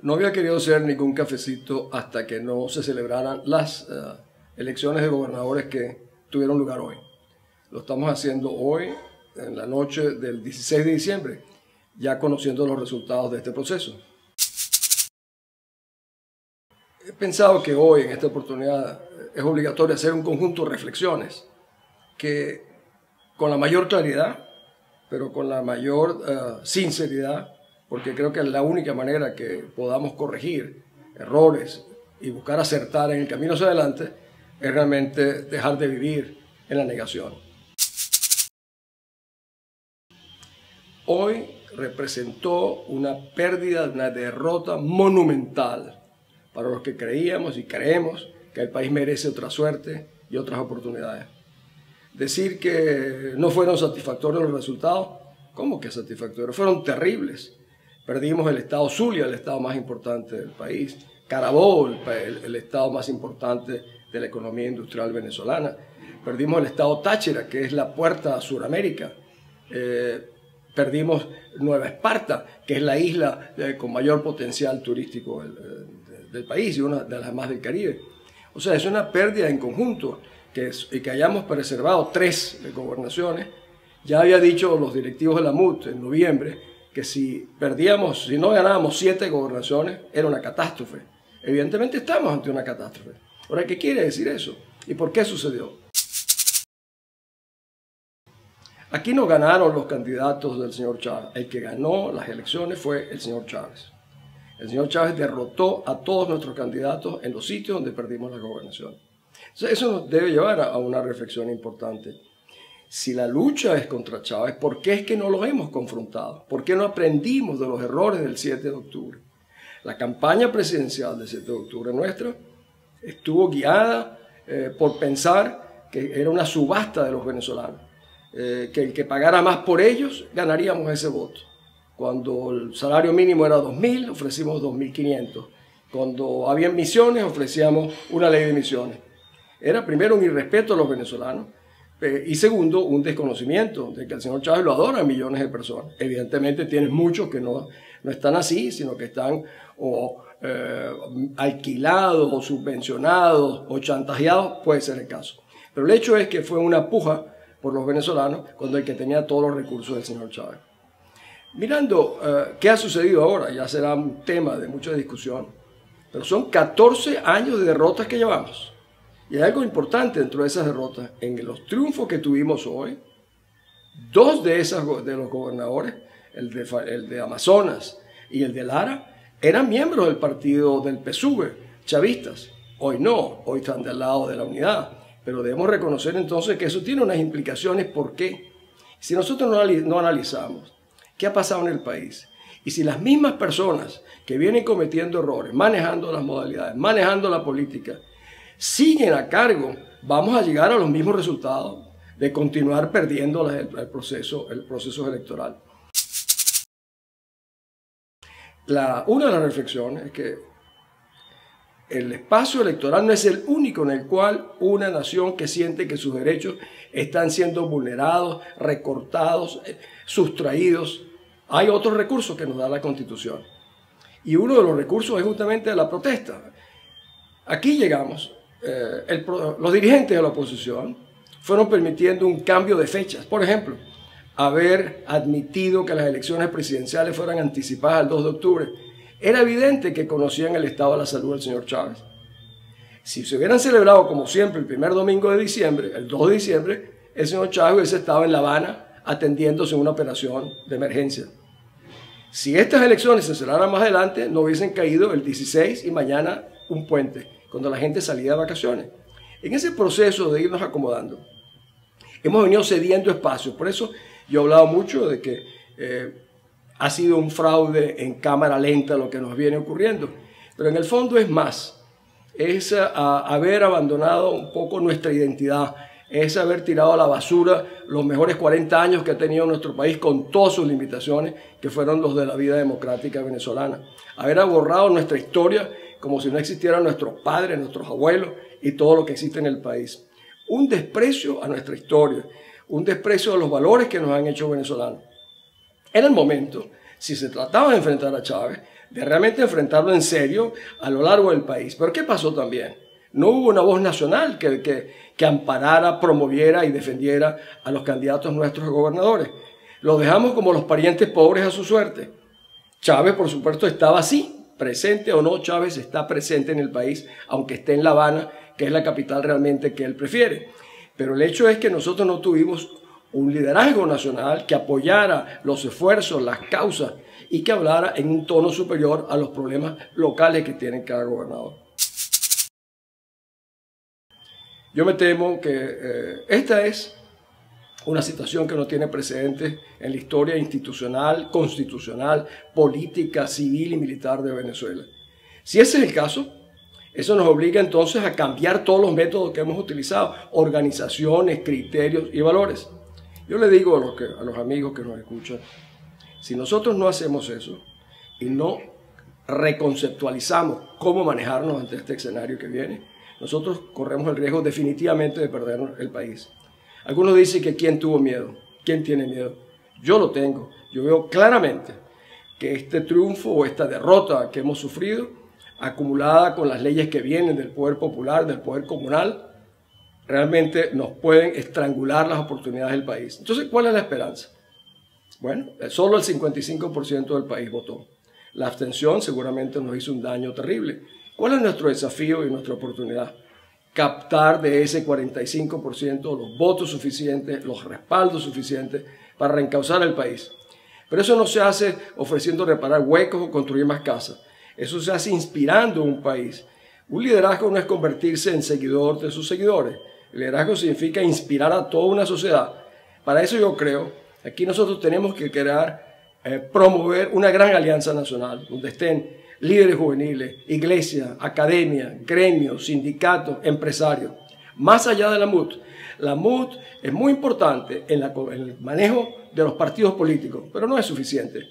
No había querido hacer ningún cafecito hasta que no se celebraran las elecciones de gobernadores que tuvieron lugar hoy. Lo estamos haciendo hoy, en la noche del 16 de diciembre, ya conociendo los resultados de este proceso. He pensado que hoy, en esta oportunidad, es obligatorio hacer un conjunto de reflexiones que, con la mayor claridad, pero con la mayor sinceridad, porque creo que es la única manera que podamos corregir errores y buscar acertar en el camino hacia adelante, es realmente dejar de vivir en la negación. Hoy representó una pérdida, una derrota monumental para los que creíamos y creemos que el país merece otra suerte y otras oportunidades. Decir que no fueron satisfactorios los resultados, ¿cómo que satisfactorios? Fueron terribles. Perdimos el estado Zulia, el estado más importante del país, Carabobo, el estado más importante de la economía industrial venezolana. Perdimos el estado Táchira, que es la puerta a Sudamérica. Perdimos Nueva Esparta, que es la isla con mayor potencial turístico del país y una de las más del Caribe. O sea, es una pérdida en conjunto y que hayamos preservado 3 gobernaciones. Ya había dicho los directivos de la MUT en noviembre que si no ganábamos 7 gobernaciones, era una catástrofe. Evidentemente estamos ante una catástrofe. Ahora, ¿qué quiere decir eso? ¿Y por qué sucedió? Aquí no ganaron los candidatos del señor Chávez. El que ganó las elecciones fue el señor Chávez. El señor Chávez derrotó a todos nuestros candidatos en los sitios donde perdimos la gobernación. Entonces, eso nos debe llevar a una reflexión importante. Si la lucha es contra Chávez, ¿por qué es que no lo hemos confrontado? ¿Por qué no aprendimos de los errores del 7 de octubre? La campaña presidencial del 7 de octubre nuestra estuvo guiada por pensar que era una subasta de los venezolanos, que el que pagara más por ellos ganaríamos ese voto. Cuando el salario mínimo era 2.000, ofrecimos 2.500. Cuando había misiones, ofrecíamos una ley de misiones. Era primero un irrespeto a los venezolanos, y segundo, un desconocimiento de que el señor Chávez lo adoran millones de personas. Evidentemente tienes muchos que no están así, sino que están alquilados o subvencionados o chantajeados, puede ser el caso. Pero el hecho es que fue una puja por los venezolanos cuando el que tenía todos los recursos del señor Chávez. Mirando qué ha sucedido ahora, ya será un tema de mucha discusión, pero son 14 años de derrotas que llevamos. Y hay algo importante dentro de esas derrotas. En los triunfos que tuvimos hoy, 2 de los gobernadores, el de Amazonas y el de Lara, eran miembros del partido del PSUV, chavistas. Hoy no, hoy están del lado de la unidad. Pero debemos reconocer entonces que eso tiene unas implicaciones. ¿Por qué? Si nosotros no analizamos qué ha pasado en el país, y si las mismas personas que vienen cometiendo errores, manejando las modalidades, manejando la política, siguen a cargo, vamos a llegar a los mismos resultados de continuar perdiendo el proceso electoral. Una de las reflexiones es que el espacio electoral no es el único en el cual una nación que siente que sus derechos están siendo vulnerados, recortados, sustraídos. Hay otros recursos que nos da la Constitución. Y uno de los recursos es justamente la protesta. Aquí llegamos. Los dirigentes de la oposición fueron permitiendo un cambio de fechas. Por ejemplo, haber admitido que las elecciones presidenciales fueran anticipadas al 2 de octubre. Era evidente que conocían el estado de la salud del señor Chávez. Si se hubieran celebrado como siempre el primer domingo de diciembre, el 2 de diciembre, el señor Chávez hubiese estado en La Habana atendiéndose en una operación de emergencia. Si estas elecciones se celebraran más adelante, no hubiesen caído el 16 y mañana un puente, cuando la gente salía de vacaciones. En ese proceso de irnos acomodando, hemos venido cediendo espacios. Por eso yo he hablado mucho de que ha sido un fraude en cámara lenta lo que nos viene ocurriendo. Pero en el fondo es más. Es haber abandonado un poco nuestra identidad. Es haber tirado a la basura los mejores 40 años que ha tenido nuestro país con todas sus limitaciones, que fueron los de la vida democrática venezolana. Haber borrado nuestra historia como si no existieran nuestros padres, nuestros abuelos y todo lo que existe en el país. Un desprecio a nuestra historia, un desprecio de los valores que nos han hecho venezolanos. Era el momento, si se trataba de enfrentar a Chávez, de realmente enfrentarlo en serio a lo largo del país. Pero ¿qué pasó también? No hubo una voz nacional que amparara, promoviera y defendiera a los candidatos nuestros gobernadores. Los dejamos como los parientes pobres a su suerte. Chávez, por supuesto, estaba así, presente o no. Chávez está presente en el país, aunque esté en La Habana, que es la capital realmente que él prefiere. Pero el hecho es que nosotros no tuvimos un liderazgo nacional que apoyara los esfuerzos, las causas y que hablara en un tono superior a los problemas locales que tiene cada gobernador. Yo me temo que esta es una situación que no tiene precedentes en la historia institucional, constitucional, política, civil y militar de Venezuela. Si ese es el caso, eso nos obliga entonces a cambiar todos los métodos que hemos utilizado, organizaciones, criterios y valores. Yo le digo a los amigos que nos escuchan, si nosotros no hacemos eso y no reconceptualizamos cómo manejarnos ante este escenario que viene, nosotros corremos el riesgo definitivamente de perder el país. Algunos dicen que ¿quién tuvo miedo? ¿Quién tiene miedo? Yo lo tengo. Yo veo claramente que este triunfo o esta derrota que hemos sufrido, acumulada con las leyes que vienen del poder popular, del poder comunal, realmente nos pueden estrangular las oportunidades del país. Entonces, ¿cuál es la esperanza? Bueno, solo el 55% del país votó. La abstención seguramente nos hizo un daño terrible. ¿Cuál es nuestro desafío y nuestra oportunidad? Captar de ese 45% los votos suficientes, los respaldos suficientes para reencauzar el país. Pero eso no se hace ofreciendo reparar huecos o construir más casas. Eso se hace inspirando un país. Un liderazgo no es convertirse en seguidor de sus seguidores. El liderazgo significa inspirar a toda una sociedad. Para eso yo creo, aquí nosotros tenemos que promover una gran alianza nacional, donde estén líderes juveniles, iglesias, academia, gremios, sindicatos, empresarios. Más allá de la MUT. La MUT es muy importante en el manejo de los partidos políticos, pero no es suficiente.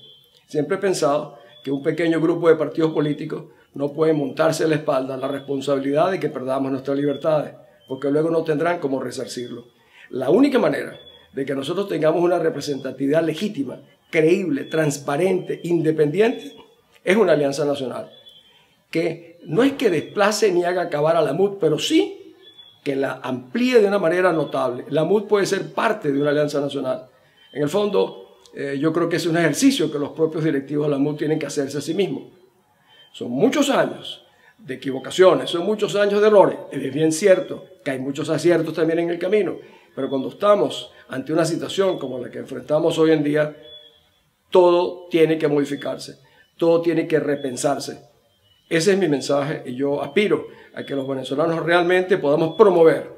Siempre he pensado que un pequeño grupo de partidos políticos no puede montarse a la espalda la responsabilidad de que perdamos nuestras libertades, porque luego no tendrán cómo resarcirlo. La única manera de que nosotros tengamos una representatividad legítima, creíble, transparente, independiente, es una alianza nacional, que no es que desplace ni haga acabar a la MUT, pero sí que la amplíe de una manera notable. La MUT puede ser parte de una alianza nacional. En el fondo, yo creo que es un ejercicio que los propios directivos de la MUT tienen que hacerse a sí mismos. Son muchos años de equivocaciones, son muchos años de errores. Es bien cierto que hay muchos aciertos también en el camino, pero cuando estamos ante una situación como la que enfrentamos hoy en día, todo tiene que modificarse, todo tiene que repensarse. Ese es mi mensaje y yo aspiro a que los venezolanos realmente podamos promover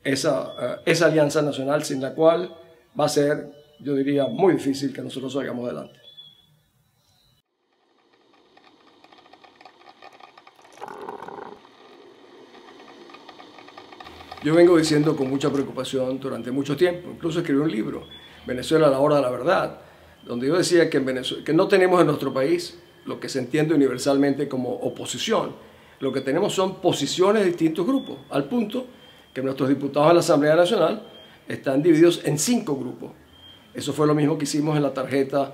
esa alianza nacional, sin la cual va a ser, yo diría, muy difícil que nosotros salgamos adelante. Yo vengo diciendo con mucha preocupación durante mucho tiempo, incluso escribí un libro, Venezuela a la hora de la verdad, donde yo decía que no tenemos en nuestro país lo que se entiende universalmente como oposición. Lo que tenemos son posiciones de distintos grupos, al punto que nuestros diputados de la Asamblea Nacional están divididos en 5 grupos. Eso fue lo mismo que hicimos en la tarjeta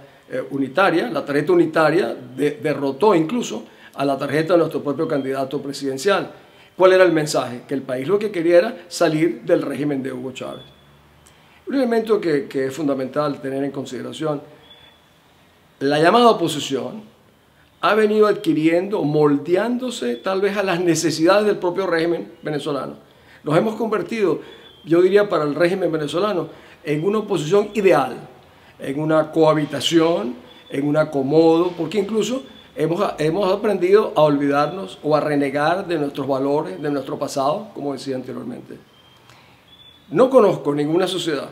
unitaria. La tarjeta unitaria derrotó incluso a la tarjeta de nuestro propio candidato presidencial. ¿Cuál era el mensaje? Que el país lo que quería era salir del régimen de Hugo Chávez. Un elemento que es fundamental tener en consideración, la llamada oposición ha venido adquiriendo, moldeándose tal vez a las necesidades del propio régimen venezolano. Nos hemos convertido, yo diría para el régimen venezolano, en una oposición ideal, en una cohabitación, en un acomodo, porque incluso hemos aprendido a olvidarnos o a renegar de nuestros valores, de nuestro pasado, como decía anteriormente. No conozco ninguna sociedad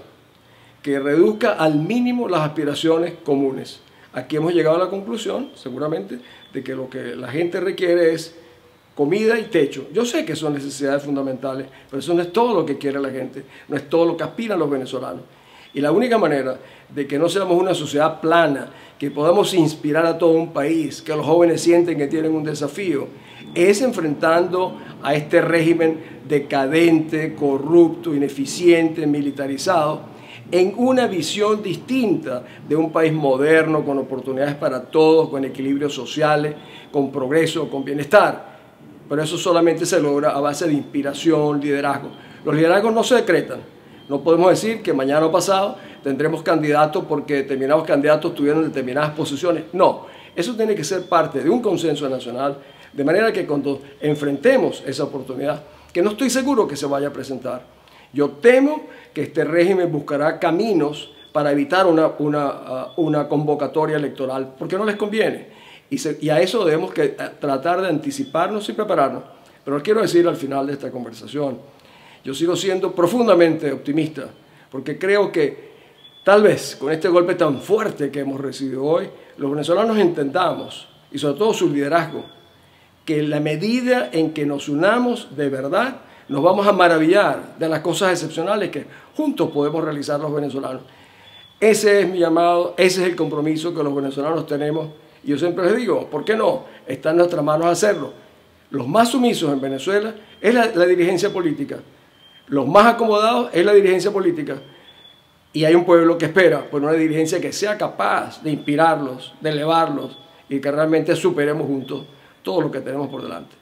que reduzca al mínimo las aspiraciones comunes. Aquí hemos llegado a la conclusión, seguramente, de que lo que la gente requiere es comida y techo. Yo sé que son necesidades fundamentales, pero eso no es todo lo que quiere la gente, no es todo lo que aspiran los venezolanos. Y la única manera de que no seamos una sociedad plana, que podamos inspirar a todo un país, que los jóvenes sienten que tienen un desafío, es enfrentando a este régimen decadente, corrupto, ineficiente, militarizado, en una visión distinta de un país moderno, con oportunidades para todos, con equilibrios sociales, con progreso, con bienestar. Pero eso solamente se logra a base de inspiración, liderazgo. Los liderazgos no se decretan. No podemos decir que mañana o pasado tendremos candidatos porque determinados candidatos tuvieron determinadas posiciones. No, eso tiene que ser parte de un consenso nacional, de manera que cuando enfrentemos esa oportunidad, que no estoy seguro que se vaya a presentar, yo temo que este régimen buscará caminos para evitar una convocatoria electoral, porque no les conviene. Y a eso debemos que tratar de anticiparnos y prepararnos. Pero quiero decir al final de esta conversación, yo sigo siendo profundamente optimista, porque creo que tal vez con este golpe tan fuerte que hemos recibido hoy, los venezolanos entendamos, y sobre todo su liderazgo, que en la medida en que nos unamos de verdad, nos vamos a maravillar de las cosas excepcionales que juntos podemos realizar los venezolanos. Ese es mi llamado, ese es el compromiso que los venezolanos tenemos. Y yo siempre les digo, ¿por qué no? Está en nuestras manos hacerlo. Los más sumisos en Venezuela es la dirigencia política. Los más acomodados es la dirigencia política. Y hay un pueblo que espera por una dirigencia que sea capaz de inspirarlos, de elevarlos y que realmente superemos juntos todo lo que tenemos por delante.